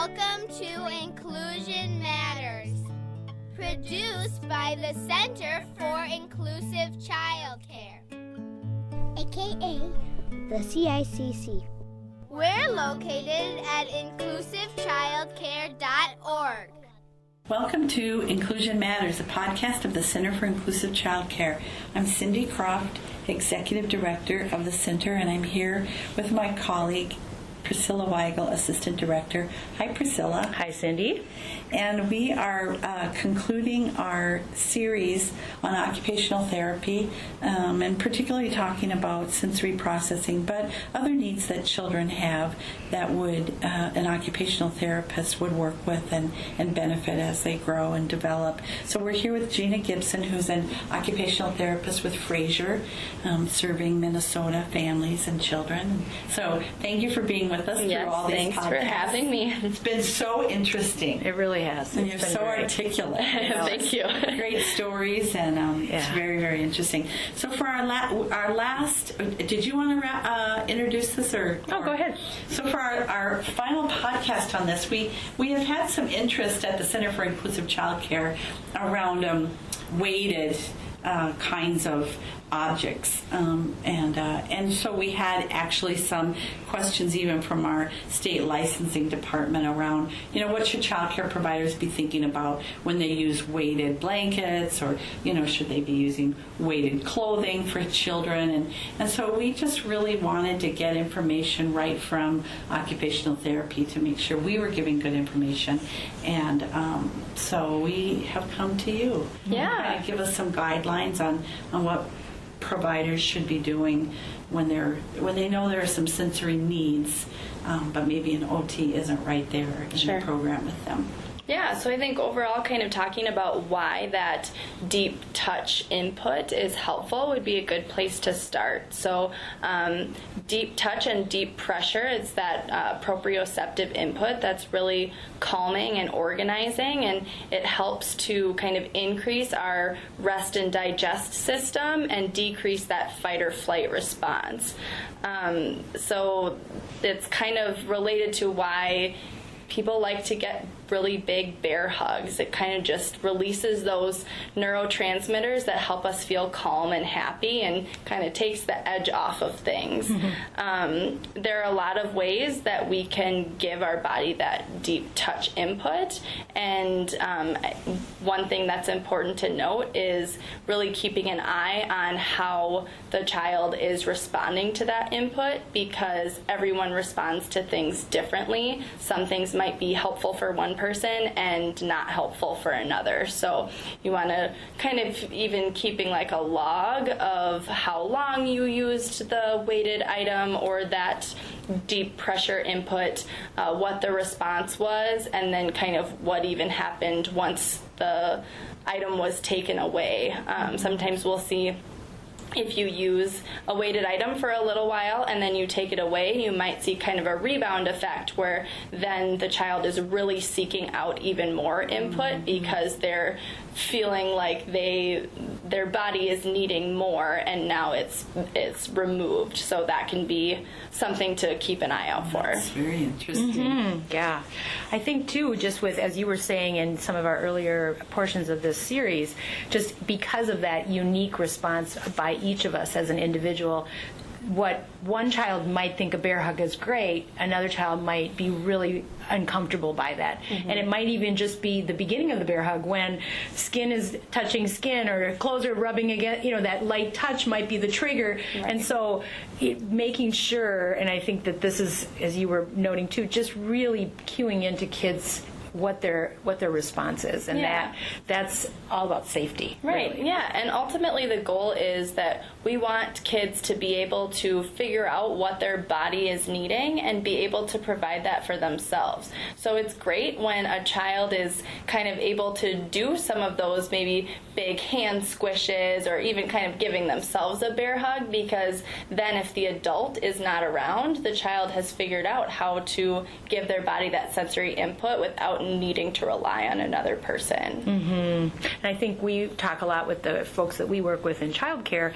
Welcome to Inclusion Matters, produced by the Center for Inclusive Childcare, aka the CICC. We're located at inclusivechildcare.org. Welcome to Inclusion Matters, a podcast of the Center for Inclusive Childcare. I'm Cindy Croft, Executive Director of the Center, and I'm here with my colleague, Priscilla Weigel, Assistant Director. Hi, Priscilla. Hi, Cindy. And we are concluding our series on occupational therapy, and particularly talking about sensory processing, but other needs that children have that would an occupational therapist would work with and benefit as they grow and develop. So we're here with Gina Gibson, who's an occupational therapist with Fraser, serving Minnesota families and children. So thank you for being with us through all these podcasts. Thanks for having me. It's been so interesting. It really has. And you're so articulate. Thank you. Great stories, and it's very, very interesting. So for our last, did you want to introduce this or? Oh, go ahead. So for our final podcast on this, we have had some interest at the Center for Inclusive Childcare around weighted kinds of objects, and so we had actually some questions even from our state licensing department around, what should child care providers be thinking about when they use weighted blankets, or should they be using weighted clothing for children, and so we just really wanted to get information right from occupational therapy to make sure we were giving good information, and so we have come to you. Yeah. Give us some guidelines on what providers should be doing when they know there are some sensory needs, but maybe an OT isn't right there in the program with them. Yeah, so I think overall kind of talking about why that deep touch input is helpful would be a good place to start. So deep touch and deep pressure, it's that proprioceptive input that's really calming and organizing, and it helps to kind of increase our rest and digest system and decrease that fight or flight response. So it's kind of related to why people like to get really big bear hugs. It kind of just releases those neurotransmitters that help us feel calm and happy and kind of takes the edge off of things. Mm-hmm. There are a lot of ways that we can give our body that deep touch input, and one thing that's important to note is really keeping an eye on how the child is responding to that input, because everyone responds to things differently. Some things might be helpful for one person and not helpful for another. So you want to kind of even keeping like a log of how long you used the weighted item or that deep pressure input, what the response was, and then kind of what even happened once the item was taken away. Sometimes we'll see if you use a weighted item for a little while and then you take it away, you might see kind of a rebound effect where then the child is really seeking out even more input because they're feeling like their body is needing more, and now it's removed. So that can be something to keep an eye out for. That's very interesting. Mm-hmm. Yeah. I think too, just with, as you were saying in some of our earlier portions of this series, just because of that unique response by each of us as an individual, what one child might think a bear hug is great, another child might be really uncomfortable by that. Mm-hmm. And it might even just be the beginning of the bear hug when skin is touching skin or clothes are rubbing against, that light touch might be the trigger. Right. And so making sure, and I think that this is, as you were noting too, just really cueing into kids what their response is, and that's all about safety. Right. Really. Yeah, and ultimately the goal is that we want kids to be able to figure out what their body is needing and be able to provide that for themselves. So it's great when a child is kind of able to do some of those maybe big hand squishes or even kind of giving themselves a bear hug, because then if the adult is not around, the child has figured out how to give their body that sensory input without without needing to rely on another person. And I think we talk a lot with the folks that we work with in childcare,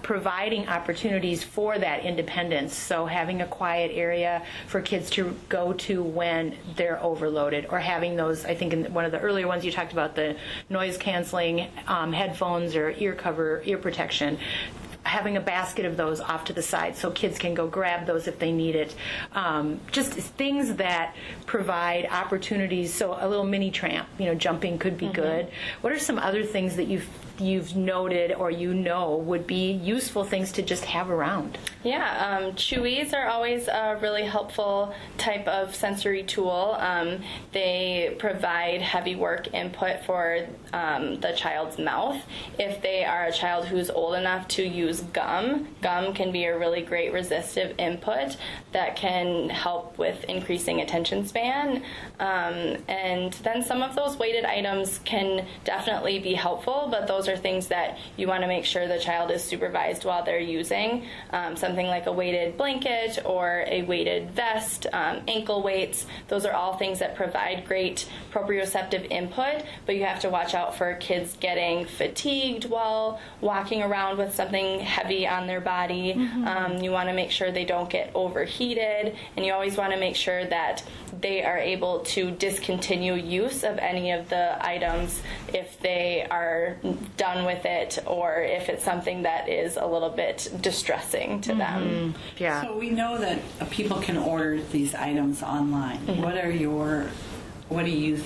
providing opportunities for that independence. So having a quiet area for kids to go to when they're overloaded, or having those, I think in one of the earlier ones you talked about the noise canceling headphones or ear protection, having a basket of those off to the side so kids can go grab those if they need it. Just things that provide opportunities. So a little mini tramp, jumping could be good. What are some other things that you've noted or would be useful things to just have around? Yeah, chewies are always a really helpful type of sensory tool. They provide heavy work input for the child's mouth. If they are a child who's old enough to use gum can be a really great resistive input that can help with increasing attention span. And then some of those weighted items can definitely be helpful, but those are things that you want to make sure the child is supervised while they're using. Something like a weighted blanket or a weighted vest, ankle weights, those are all things that provide great proprioceptive input, but you have to watch out for kids getting fatigued while walking around with something heavy on their body. You want to make sure they don't get overheated, and you always want to make sure that they are able to discontinue use of any of the items if they are done with it, or if it's something that is a little bit distressing to them. Yeah. So we know that people can order these items online. What do you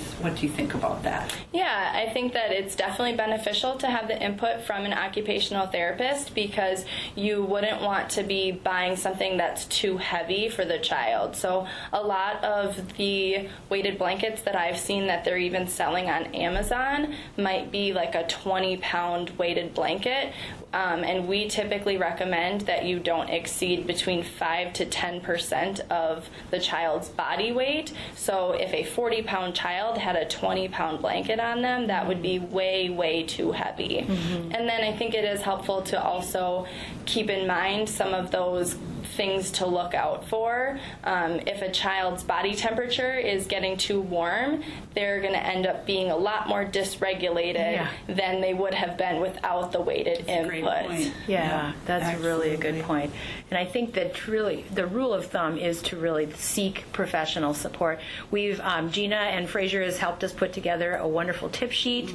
think about that? Yeah, I think that it's definitely beneficial to have the input from an occupational therapist, because you wouldn't want to be buying something that's too heavy for the child. So a lot of the weighted blankets that I've seen that they're even selling on Amazon might be like a 20-pound weighted blanket. And we typically recommend that you don't exceed between 5 to 10% of the child's body weight. So if a 40-pound child had a 20-pound blanket on them, that would be way, way too heavy. And then I think it is helpful to also keep in mind some of those things to look out for. If a child's body temperature is getting too warm, they're going to end up being a lot more dysregulated than they would have been without the weighted input. Yeah, that's really a good point. And I think that really the rule of thumb is to really seek professional support. We've Gina and Fraser has helped us put together a wonderful tip sheet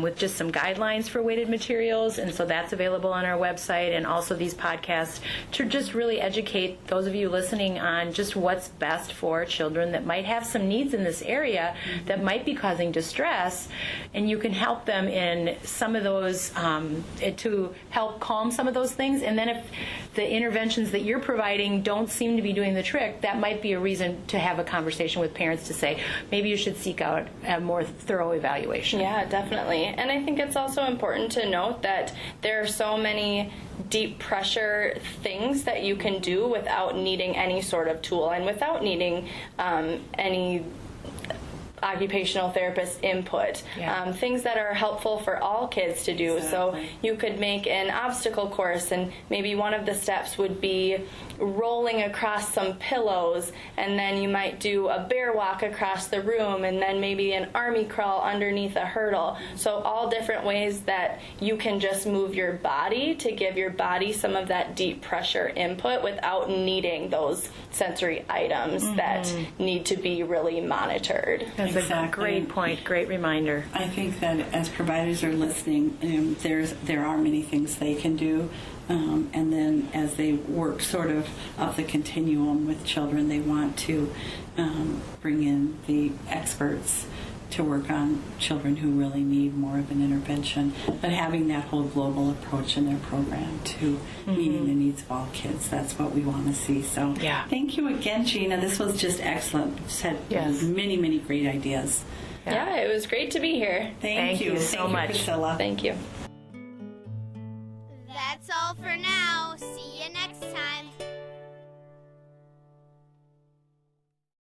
with just some guidelines for weighted materials, and so that's available on our website, and also these podcasts to just really educate those of you listening on just what's best for children that might have some needs in this area that might be causing distress, and you can help them in some of those to help calm some of those things. And then if the interventions that you're providing don't seem to be doing the trick, that might be a reason to have a conversation with parents to say, maybe you should seek out a more thorough evaluation. Yeah, definitely. And I think it's also important to note that there are so many deep pressure things that you can do without needing any sort of tool and without needing any occupational therapist input. Things that are helpful for all kids to do. Exactly. So you could make an obstacle course, and maybe one of the steps would be rolling across some pillows, and then you might do a bear walk across the room, and then maybe an army crawl underneath a hurdle. So all different ways that you can just move your body to give your body some of that deep pressure input without needing those sensory items that need to be really monitored. That's a great point, great reminder. I think that as providers are listening, there are many things they can do. And then as they work sort of up the continuum with children, they want to bring in the experts to work on children who really need more of an intervention, but having that whole global approach in their program to meeting the needs of all kids, that's what we want to see. So thank you again, Gina. This was just excellent. You had many, many great ideas. Yeah, it was great to be here. Thank you so much. Priscilla. Thank you. That's all for now.